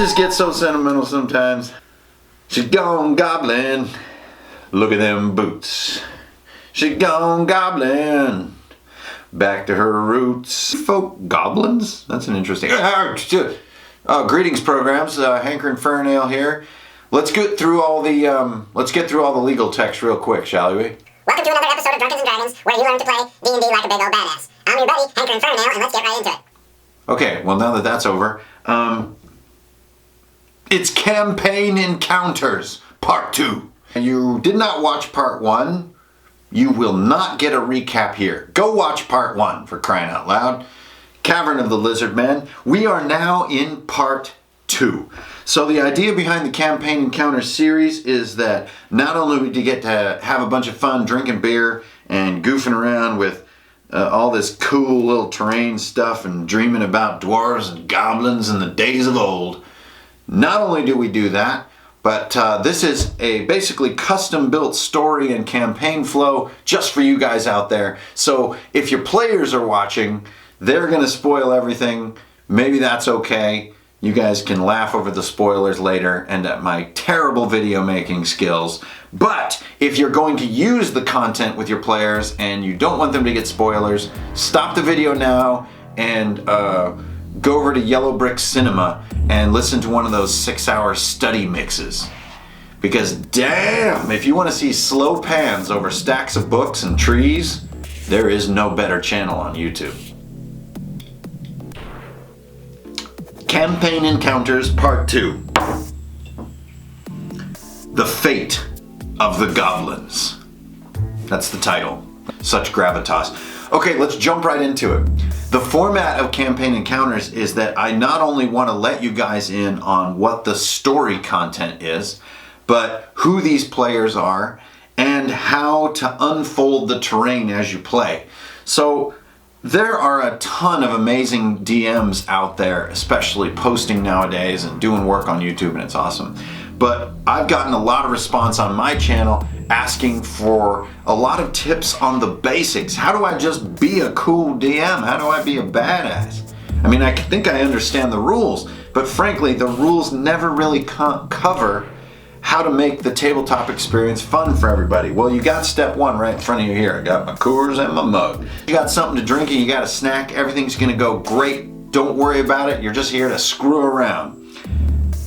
just get so sentimental sometimes. She's gone goblin. Look at them boots. She's gone goblin. Back to her roots. Folk goblins? That's an interesting... greetings, programs. Hanker and Fernail here. Let's get through all the legal text real quick, shall we? Welcome to another episode of Dungeons and Dragons, where you learn to play D&D like a big old badass. I'm your buddy, Hanker and Fernail, and let's get right into it. Okay, well now that that's over, it's Campaign Encounters, Part 2. You did not watch Part 1, you will not get a recap here. Go watch Part 1, for crying out loud. Cavern of the Lizard Man. We are now in Part 2. So the idea behind the Campaign Encounters series is that not only do you get to have a bunch of fun drinking beer and goofing around with all this cool little terrain stuff and dreaming about dwarves and goblins in the days of old. Not only do we do that, but this is a basically custom-built story and campaign flow just for you guys out there. So if your players are watching, they're going to spoil everything. Maybe that's okay. You guys can laugh over the spoilers later and at my terrible video making skills. But if you're going to use the content with your players and you don't want them to get spoilers, stop the video now and go over to Yellow Brick Cinema and listen to one of those 6-hour study mixes. Because damn, if you want to see slow pans over stacks of books and trees, there is no better channel on YouTube. Campaign Encounters Part 2. The Fate of the Goblins. That's the title. Such gravitas. Okay, let's jump right into it. The format of Campaign Encounters is that I not only want to let you guys in on what the story content is, but who these players are and how to unfold the terrain as you play. So there are a ton of amazing DMs out there, especially posting nowadays and doing work on YouTube, and it's awesome. But I've gotten a lot of response on my channel asking for a lot of tips on the basics. How do I just be a cool DM? How do I be a badass? I mean, I think I understand the rules, but frankly, the rules never really cover how to make the tabletop experience fun for everybody. Well, you got step 1 right in front of you here. I got my Coors and my mug. You got something to drink and you got a snack. Everything's gonna go great. Don't worry about it. You're just here to screw around.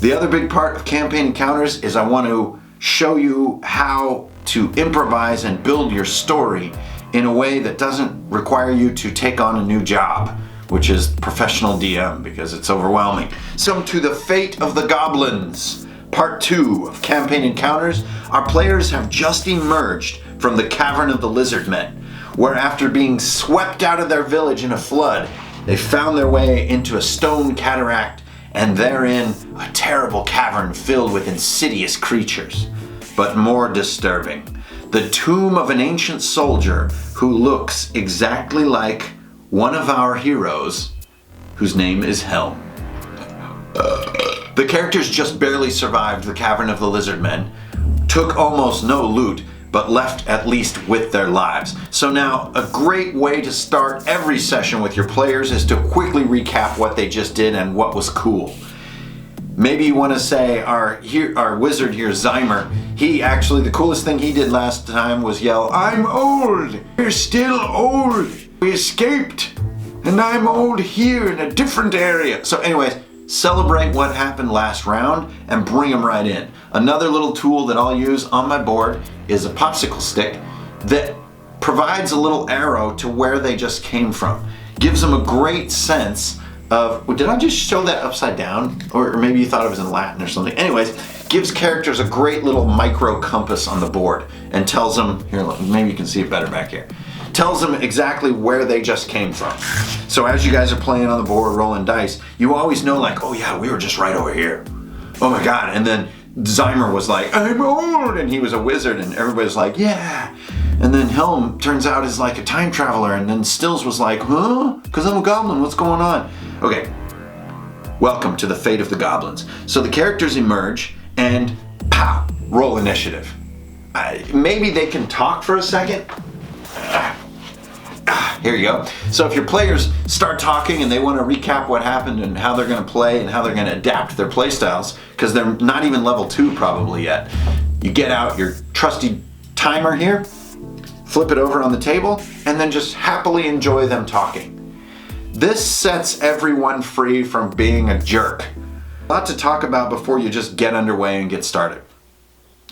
The other big part of Campaign Encounters is I want to show you how to improvise and build your story in a way that doesn't require you to take on a new job, which is professional DM, because it's overwhelming. So to the Fate of the Goblins. Part 2 of Campaign Encounters, our players have just emerged from the Cavern of the Lizard Men, where after being swept out of their village in a flood, they found their way into a stone cataract and therein a terrible cavern filled with insidious creatures. But more disturbing, the tomb of an ancient soldier who looks exactly like one of our heroes, whose name is Helm. The characters just barely survived the Cavern of the Lizard Men, took almost no loot, but left at least with their lives. So now, a great way to start every session with your players is to quickly recap what they just did and what was cool. Maybe you want to say our wizard here, Zymer, the coolest thing he did last time was yell, "I'm old! We're still old! We escaped! And I'm old here in a different area!" So anyways, celebrate what happened last round and bring them right in. Another little tool that I'll use on my board is a popsicle stick that provides a little arrow to where they just came from. Gives them a great sense of, did I just show that upside down? Or maybe you thought it was in Latin or something. Anyways, gives characters a great little micro compass on the board and tells them, here, maybe you can see it better back here. Tells them exactly where they just came from. So as you guys are playing on the board, rolling dice, you always know like, oh yeah, we were just right over here. Oh my God, and then Zymer was like, "I'm old," and he was a wizard, and everybody's like, yeah. And then Helm turns out is like a time traveler, and then Stylls was like, huh? Because I'm a goblin, what's going on? Okay, welcome to the Fate of the Goblins. So the characters emerge, and pow, roll initiative. Maybe they can talk for a second. Here you go. So if your players start talking and they want to recap what happened and how they're going to play and how they're going to adapt their play styles, because they're not even level 2 probably yet, you get out your trusty timer here, flip it over on the table, and then just happily enjoy them talking. This sets everyone free from being a jerk. A lot to talk about before you just get underway and get started.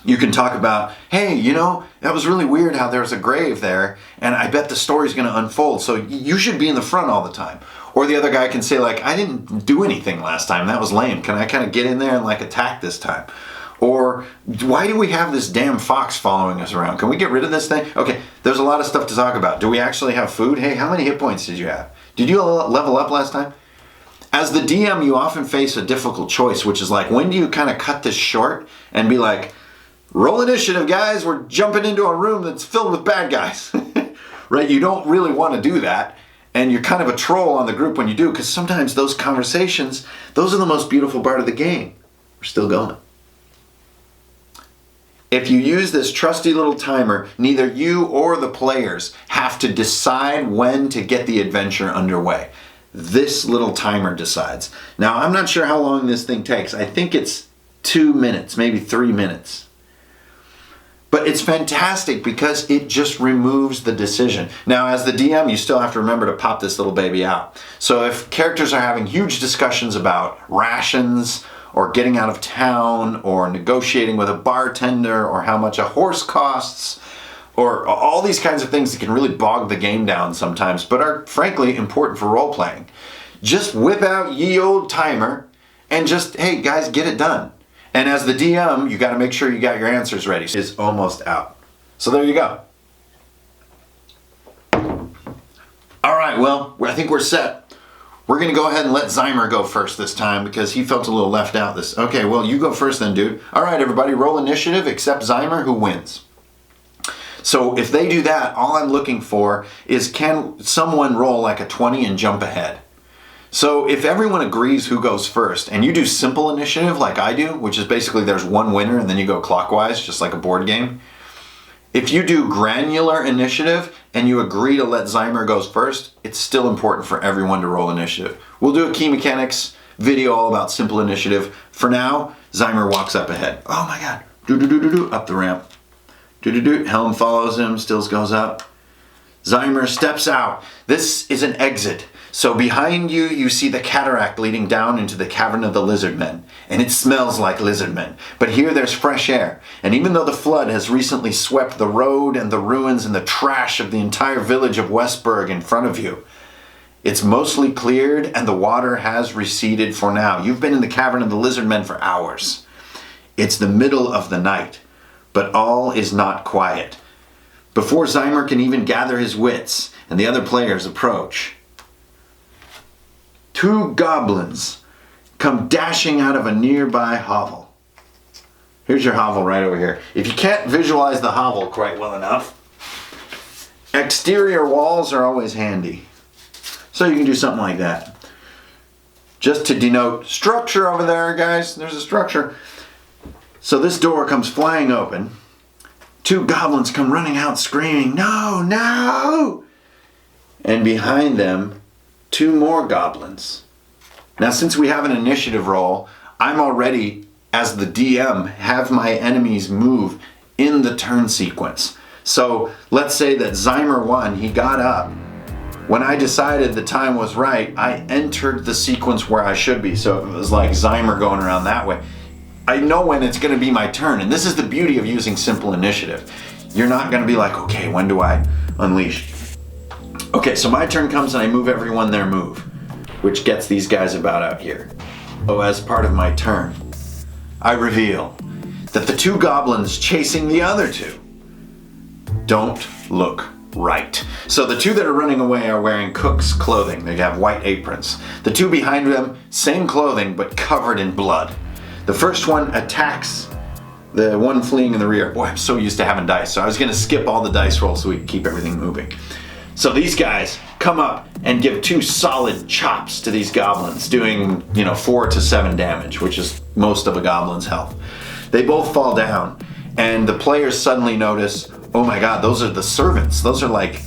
You can talk about, hey, you know, that was really weird how there's a grave there, and I bet the story's going to unfold, so you should be in the front all the time. Or the other guy can say, like, I didn't do anything last time, that was lame. Can I kind of get in there and like attack this time? Or why do we have this damn fox following us around? Can we get rid of this thing? Okay, there's a lot of stuff to talk about. Do we actually have food? Hey, how many hit points did you have? Did you level up last time? As the DM, you often face a difficult choice, which is like, when do you kind of cut this short and be like, roll initiative, guys, we're jumping into a room that's filled with bad guys. Right? You don't really want to do that. And you're kind of a troll on the group when you do, because sometimes those conversations, those are the most beautiful part of the game. We're still going. If you use this trusty little timer, neither you or the players have to decide when to get the adventure underway. This little timer decides. Now, I'm not sure how long this thing takes. I think it's 2 minutes, maybe 3 minutes. But it's fantastic because it just removes the decision. Now, as the DM, you still have to remember to pop this little baby out. So if characters are having huge discussions about rations, or getting out of town, or negotiating with a bartender, or how much a horse costs, or all these kinds of things that can really bog the game down sometimes, but are frankly important for role-playing, just whip out ye old timer and just, hey guys, get it done. And as the DM, you got to make sure you got your answers ready. It's almost out. So there you go. All right, well, I think we're set. We're going to go ahead and let Zymer go first this time because he felt a little left out. Okay, well, you go first then, dude. All right, everybody, roll initiative except Zymer, who wins. So if they do that, all I'm looking for is, can someone roll like a 20 and jump ahead? So if everyone agrees who goes first, and you do simple initiative like I do, which is basically there's one winner and then you go clockwise, just like a board game. If you do granular initiative and you agree to let Zymer goes first, it's still important for everyone to roll initiative. We'll do a key mechanics video all about simple initiative. For now, Zymer walks up ahead. Oh my god. Up the ramp. Helm follows him, Stylls goes up. Zymer steps out. This is an exit. So behind you, you see the cataract leading down into the cavern of the lizardmen. And it smells like lizardmen. But here there's fresh air. And even though the flood has recently swept the road and the ruins and the trash of the entire village of Westburg in front of you, it's mostly cleared and the water has receded for now. You've been in the cavern of the lizardmen for hours. It's the middle of the night, but all is not quiet. Before Zymer can even gather his wits and the other players approach, 2 goblins come dashing out of a nearby hovel. Here's your hovel right over here. If you can't visualize the hovel quite well enough, exterior walls are always handy. So you can do something like that. Just to denote structure over there, guys. There's a structure. So this door comes flying open. 2 goblins come running out screaming, "No, no!" And behind them, 2 more goblins. Now, since we have an initiative roll, I'm already, as the DM, have my enemies move in the turn sequence. So let's say that Zymer won, he got up. When I decided the time was right, I entered the sequence where I should be. So it was like Zymer going around that way. I know when it's going to be my turn, and this is the beauty of using simple initiative. You're not going to be like, okay, when do I unleash? Okay, so my turn comes and I move everyone their move, which gets these guys about out here. So as part of my turn, I reveal that the 2 goblins chasing the other 2 don't look right. So the 2 that are running away are wearing cook's clothing. They have white aprons. The 2 behind them, same clothing, but covered in blood. The first one attacks the one fleeing in the rear. Boy, I'm so used to having dice, so I was going to skip all the dice rolls so we can keep everything moving. So these guys come up and give 2 solid chops to these goblins, doing, 4 to 7 damage, which is most of a goblin's health. They both fall down, and the players suddenly notice, oh my god, those are the servants. Those are like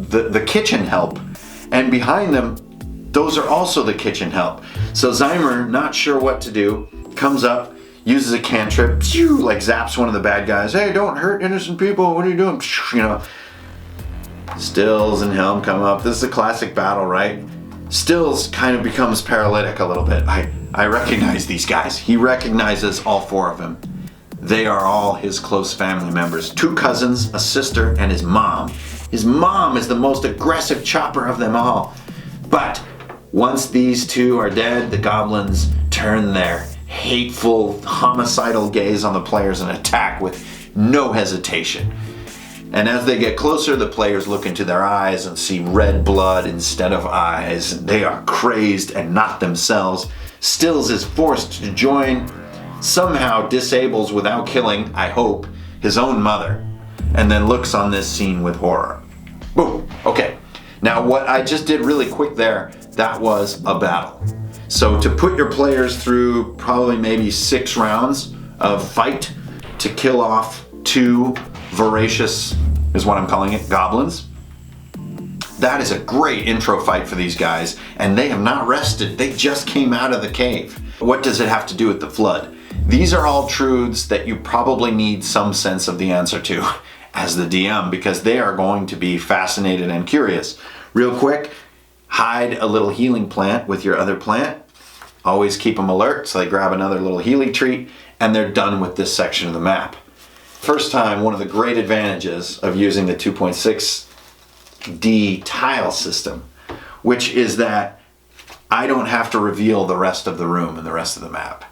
the kitchen help. And behind them, those are also the kitchen help. So Zymer, not sure what to do, comes up, uses a cantrip, like zaps one of the bad guys. Hey, don't hurt innocent people. What are you doing? You know. Stylls and Helm come up. This is a classic battle, right? Stylls kind of becomes paralytic a little bit. I recognize these guys. He recognizes all four of them. They are all his close family members. 2 cousins, a sister, and his mom. His mom is the most aggressive chopper of them all. But once these 2 are dead, the goblins turn their hateful, homicidal gaze on the players and attack with no hesitation. And as they get closer, the players look into their eyes and see red blood instead of eyes. They are crazed and not themselves. Stylls is forced to join, somehow disables without killing, I hope, his own mother, and then looks on this scene with horror. Boom. Okay. Now what I just did really quick there, that was a battle. So to put your players through probably maybe 6 rounds of fight to kill off 2 voracious, is what I'm calling it, goblins. That is a great intro fight for these guys, and they have not rested. They just came out of the cave. What does it have to do with the flood? These are all truths that you probably need some sense of the answer to as the DM, because they are going to be fascinated and curious. Real quick, hide a little healing plant with your other plant. Always keep them alert, so they grab another little healing treat, and they're done with this section of the map. First time, one of the great advantages of using the 2.6D tile system, which is that I don't have to reveal the rest of the room and the rest of the map.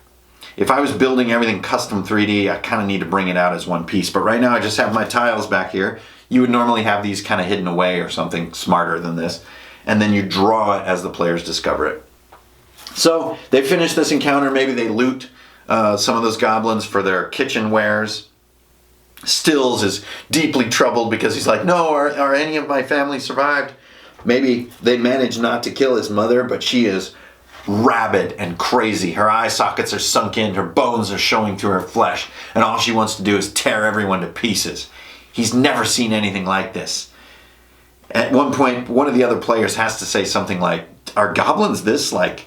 If I was building everything custom 3D, I kind of need to bring it out as one piece. But right now I just have my tiles back here. You would normally have these kind of hidden away or something smarter than this. And then you draw it as the players discover it. So they finish this encounter. Maybe they loot some of those goblins for their kitchen wares. Stylls is deeply troubled because he's like, no, are any of my family survived? Maybe they managed not to kill his mother, but she is rabid and crazy. Her eye sockets are sunk in, her bones are showing through her flesh, and all she wants to do is tear everyone to pieces. He's never seen anything like this. At one point, one of the other players has to say something like, are goblins this like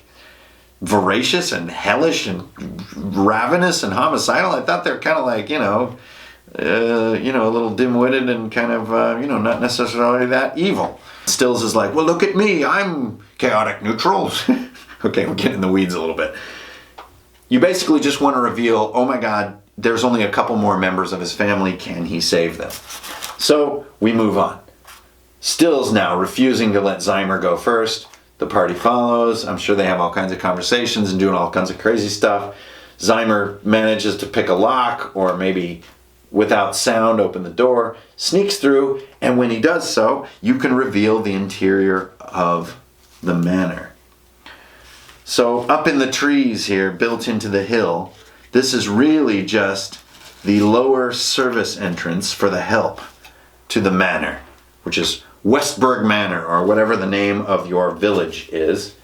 voracious and hellish and ravenous and homicidal? I thought they're kind of like, a little dim-witted and kind of, not necessarily that evil. Stylls is like, well, look at me, I'm chaotic neutral. Okay, we're getting in the weeds a little bit. You basically just want to reveal, oh my God, there's only a couple more members of his family, can he save them? So we move on. Stylls now refusing to let Zymer go first. The party follows. I'm sure they have all kinds of conversations and doing all kinds of crazy stuff. Zymer manages to pick a lock, or maybe without sound open the door, sneaks through, and when he does so, you can reveal the interior of the manor. So up in the trees here, built into the hill, this is really just the lower service entrance for the help to the manor, which is Westburg Manor, or whatever the name of your village is.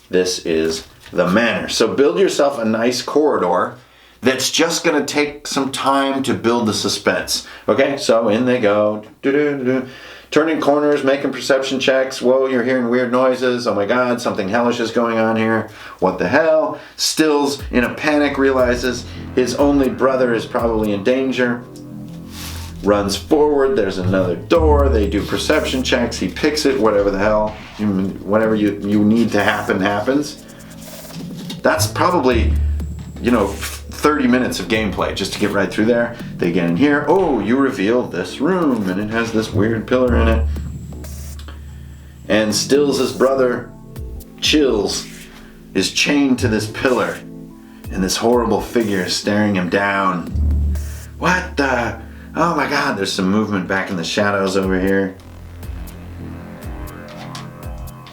This is the manor. So build yourself a nice corridor that's just going to take some time to build the suspense. Okay, so in they go. Turning corners, making perception checks. Whoa, you're hearing weird noises. Oh my God, something hellish is going on here. What the hell? Stylls, in a panic, realizes his only brother is probably in danger. Runs forward, there's another door. They do perception checks. He picks it, whatever the hell. Whatever you need to happen happens. That's probably, 30 minutes of gameplay just to get right through there. They get in here. Oh, you reveal this room, and it has this weird pillar in it. And Stylls' brother, Chills, is chained to this pillar, and this horrible figure is staring him down. What the? Oh my God, there's some movement back in the shadows over here.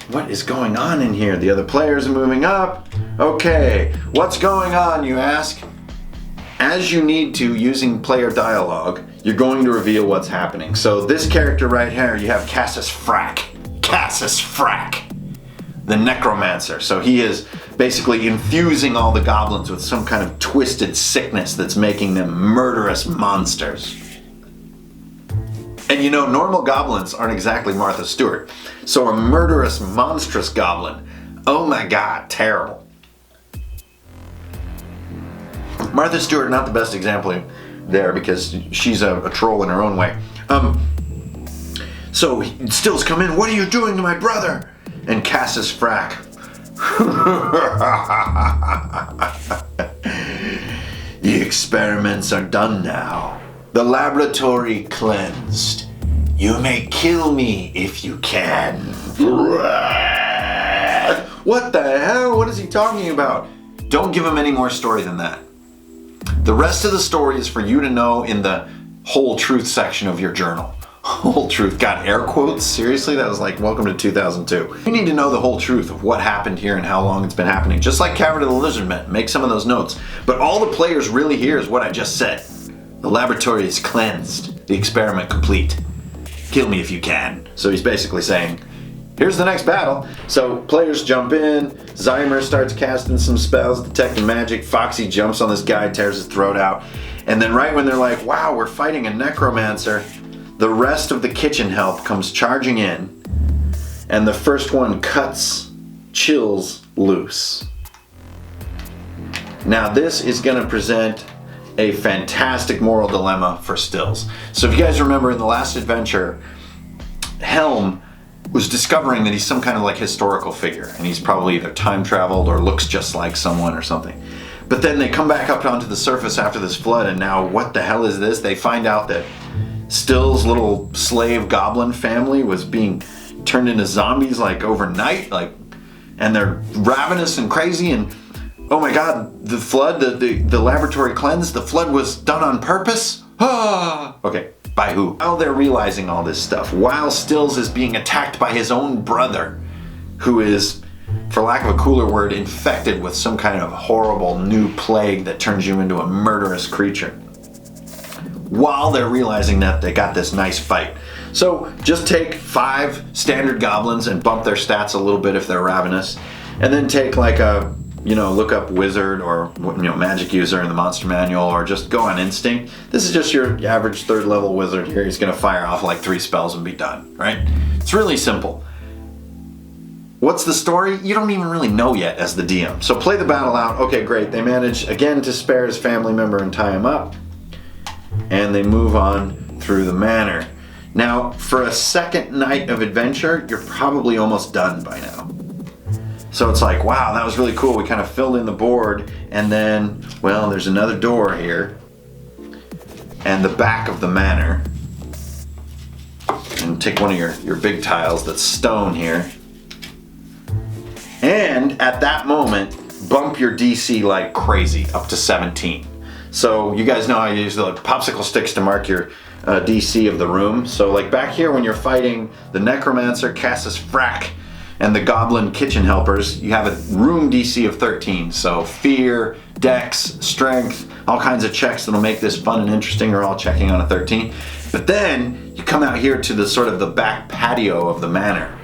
What is going on in here? The other players are moving up. Okay, what's going on, you ask? As you need to, using player dialogue, you're going to reveal what's happening. So this character right here, you have Cassus Frack, the necromancer. So he is basically infusing all the goblins with some kind of twisted sickness that's making them murderous monsters. And you know, normal goblins aren't exactly Martha Stewart. So a murderous, monstrous goblin. Oh my God, terrible. Martha Stewart, not the best example there because she's a troll in her own way. So Stylls come in, what are you doing to my brother? And Cassius Frack. The experiments are done now. The laboratory cleansed. You may kill me if you can. What the hell? What is he talking about? Don't give him any more story than that. The rest of the story is for you to know in the whole truth section of your journal. Whole truth. God, air quotes? Seriously? That was like welcome to 2002. You need to know the whole truth of what happened here and how long it's been happening. Just like Cavern of the Lizardmen. Make some of those notes. But all the players really hear is what I just said. The laboratory is cleansed. The experiment complete. Kill me if you can. So he's basically saying, here's the next battle. So players jump in. Zymer starts casting some spells, detecting magic. Foxy jumps on this guy, tears his throat out. And then right when they're like, wow, we're fighting a necromancer, the rest of the kitchen help comes charging in. And the first one cuts Chills loose. Now this is going to present a fantastic moral dilemma for Stylls. So if you guys remember in the last adventure, Helm was discovering that he's some kind of like historical figure, and he's probably either time traveled or looks just like someone or something. But then they come back up onto the surface after this flood, and now what the hell is this? They find out that Stylls' little slave goblin family was being turned into zombies like overnight, and they're ravenous and crazy, and oh my God, the flood, the laboratory cleanse, the flood was done on purpose? Okay, by who? While they're realizing all this stuff, while Stylls is being attacked by his own brother, who is, for lack of a cooler word, infected with some kind of horrible new plague that turns you into a murderous creature. While they're realizing that they got this nice fight. So just take 5 standard goblins and bump their stats a little bit if they're ravenous, and then take like a look up wizard or magic user in the monster manual, or just go on instinct. This is just your average 3rd level wizard here. He's gonna fire off like 3 spells and be done, right? It's really simple. What's the story? You don't even really know yet as the DM. So play the battle out. Okay, great. They manage again to spare his family member and tie him up. And they move on through the manor. Now, for a second night of adventure, you're probably almost done by now. So it's like, wow, that was really cool. We kind of filled in the board, and then, well, there's another door here, and the back of the manor. And take one of your big tiles that's stone here. And at that moment, bump your DC like crazy, up to 17. So you guys know I use the popsicle sticks to mark your DC of the room. So like back here when you're fighting the necromancer, Cassius Frack, and the goblin kitchen helpers, you have a room DC of 13. So fear, dex, strength, all kinds of checks that'll make this fun and interesting are all checking on a 13. But then you come out here to the sort of the back patio of the manor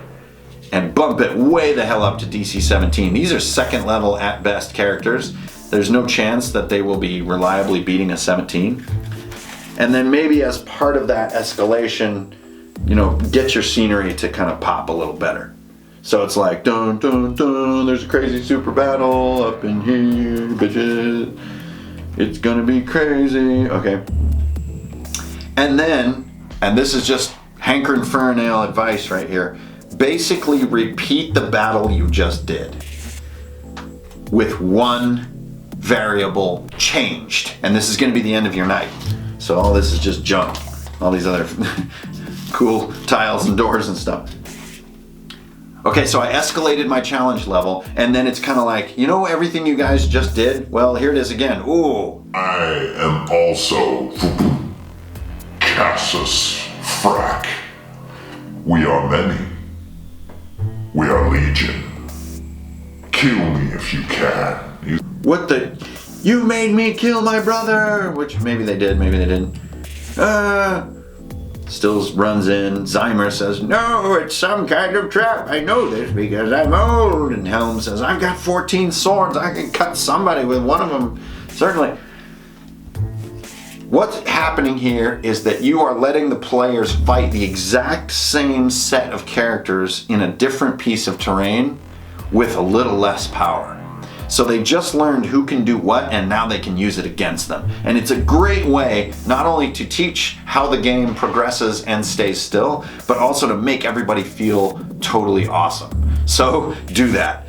and bump it way the hell up to DC 17. These are 2nd level at best characters. There's no chance that they will be reliably beating a 17. And then maybe as part of that escalation, get your scenery to kind of pop a little better. So it's like, dun dun dun, there's a crazy super battle up in here, bitches. It's gonna be crazy. Okay. And then, and this is just Hanker and Furnail advice right here, basically repeat the battle you just did with one variable changed. And this is gonna be the end of your night. So all this is just junk. All these other cool tiles and doors and stuff. Okay, so I escalated my challenge level, and then it's kind of like, everything you guys just did? Well, here it is again. Ooh. I am also Cassius Frack. We are many. We are legion. Kill me if you can. What the? You made me kill my brother! Which maybe they did, maybe they didn't. Stylls runs in. Zymer says, no, it's some kind of trap. I know this because I'm old. And Helm says, I've got 14 swords. I can cut somebody with one of them. Certainly. What's happening here is that you are letting the players fight the exact same set of characters in a different piece of terrain with a little less power. So they just learned who can do what, and now they can use it against them. And it's a great way not only to teach how the game progresses and stays still, but also to make everybody feel totally awesome. So do that.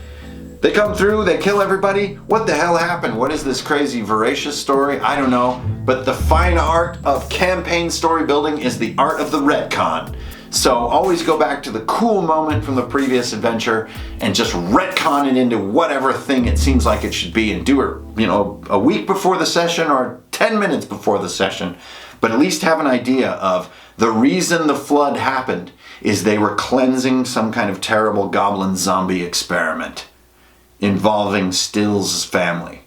They come through, they kill everybody. What the hell happened? What is this crazy voracious story? I don't know. But the fine art of campaign story building is the art of the retcon. So always go back to the cool moment from the previous adventure and just retcon it into whatever thing it seems like it should be, and do it, a week before the session or 10 minutes before the session. But at least have an idea of the reason the flood happened is they were cleansing some kind of terrible goblin zombie experiment involving Stylls' family.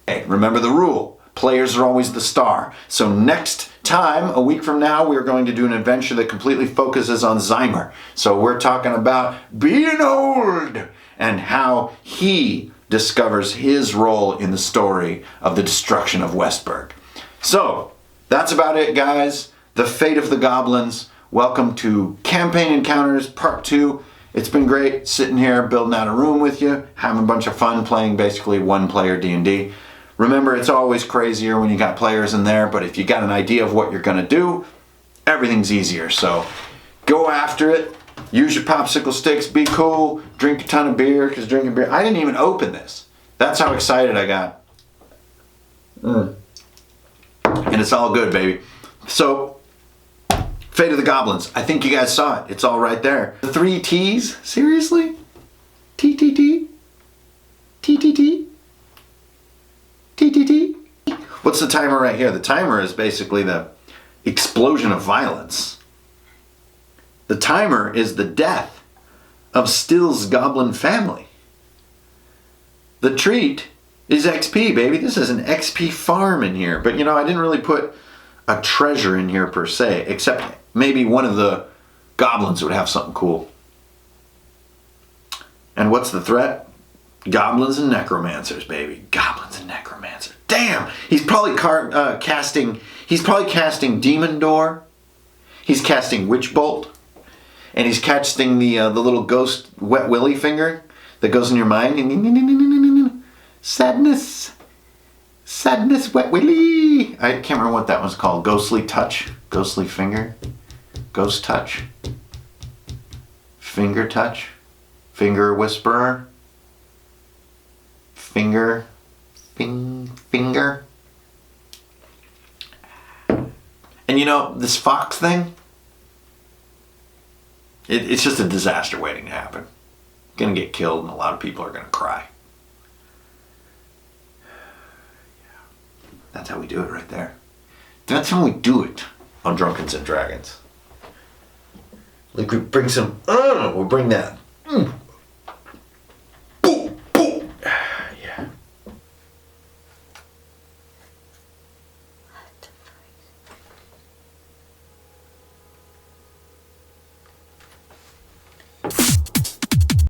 Okay, remember the rule. Players are always the star. So next time, a week from now, we're going to do an adventure that completely focuses on Zymer. So we're talking about being old and how he discovers his role in the story of the destruction of Westburg. So that's about it, guys. The Fate of the Goblins. Welcome to Campaign Encounters Part 2. It's been great sitting here building out a room with you, having a bunch of fun playing basically one-player D&D. Remember, it's always crazier when you got players in there, but if you got an idea of what you're going to do, everything's easier. So go after it. Use your popsicle sticks. Be cool. Drink a ton of beer, because drinking beer... I didn't even open this. That's how excited I got. And it's all good, baby. So... Fate of the Goblins. I think you guys saw it. It's all right there. The 3 T's? Seriously? TTT? TTT? TTT? What's the timer right here? The timer is basically the explosion of violence. The timer is the death of Stylls' goblin family. The treat is XP, baby. This is an XP farm in here. But I didn't really put a treasure in here per se, except maybe one of the goblins would have something cool. And what's the threat? Goblins and necromancers, baby. Goblins and necromancers. Damn! He's probably casting Demon Door. He's casting Witch Bolt. And he's casting the little ghost Wet Willy finger that goes in your mind. Sadness. Sadness, Wet Willy. I can't remember what that one's called. Ghostly Touch. Ghostly Finger. Ghost Touch. Finger Touch. Finger Whisperer. Finger. And this fox thing, it's just a disaster waiting to happen. Gonna get killed and a lot of people are gonna cry. That's how we do it right there. That's how we do it on Dungeons and Dragons. Like we bring some, we'll bring that